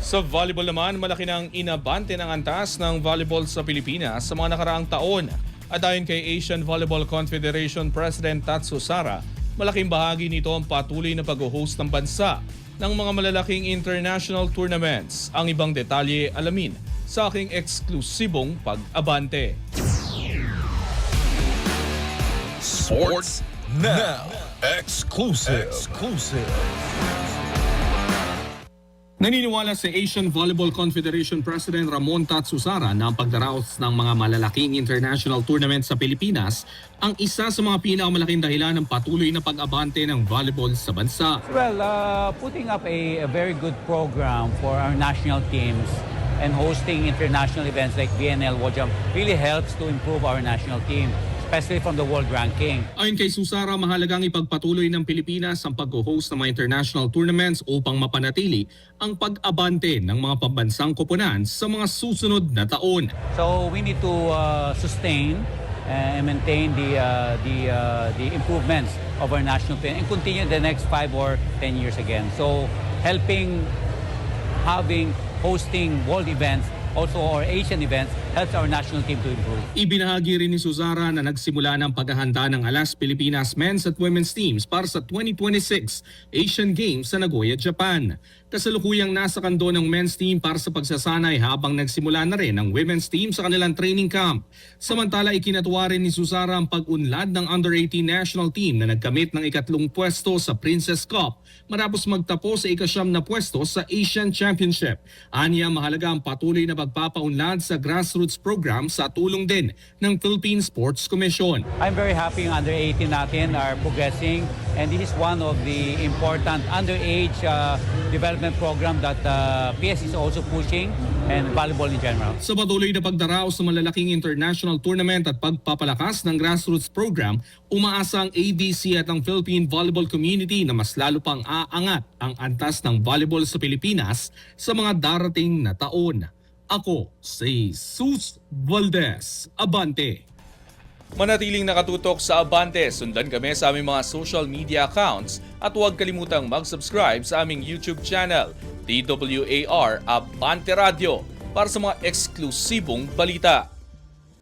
Sa volleyball naman, malaki ng inabante ng antas ng volleyball sa Pilipinas sa mga nakaraang taon. At ayon kay Asian Volleyball Confederation President Tatsu Sara, malaking bahagi nito ang patuloy na pag-host ng bansa ng mga malalaking international tournaments. Ang ibang detalye alamin sa aking eksklusibong pag-abante. Sports Now. Exclusive. Naniniwala si Asian Volleyball Confederation President Ramon Tatsusara na ang pagdaraos ng mga malalaking international tournament sa Pilipinas ang isa sa mga pinakamalaking dahilan ng patuloy na pag-abante ng volleyball sa bansa. Well, putting up a very good program for our national teams and hosting international events like VNL Wojam really helps to improve our national team, especially from the world ranking. Ayon kay Susara, mahalagang ipagpatuloy ng Pilipinas ang pag-host ng mga international tournaments upang mapanatili ang pag-abante ng mga pambansang koponan sa mga susunod na taon. So we need to sustain and maintain the improvements of our national team and continue the next 5 or 10 years again. So hosting world events, also our Asian events, helps our national team to improve. Ibinahagi rin ni Susara na nagsimula ng paghahanda ng Alas Pilipinas men's at women's teams para sa 2026 Asian Games sa Nagoya, Japan. Kasalukuyang nasa kando ng men's team para sa pagsasanay habang nagsimula na rin ang women's team sa kanilang training camp. Samantala, ikinatuwa rin ni Susara ang pag-unlad ng Under-18 national team na nagkamit ng ikatlong pwesto sa Princess Cup matapos magtapos sa ika-9 na pwesto sa Asian Championship. Aniya, mahalaga ang patuloy na pagpapaunlad sa grassroots program sa tulong din ng Philippine Sports Commission. I'm very happy yung under-18 natin are progressing, and this is one of the important underage development program that PS is also pushing, and volleyball in general. Sa patuloy na pagdaraos sa malalaking international tournament at pagpapalakas ng grassroots program, umaasa ang AVC at ang Philippine volleyball community na mas lalo pang aangat ang antas ng volleyball sa Pilipinas sa mga darating na taon. Ako si Jesus Valdez, Abante. Manatiling nakatutok sa Abante, sundan kami sa aming mga social media accounts at huwag kalimutang mag-subscribe sa aming YouTube channel, DWAR Abante Radio, para sa mga eksklusibong balita.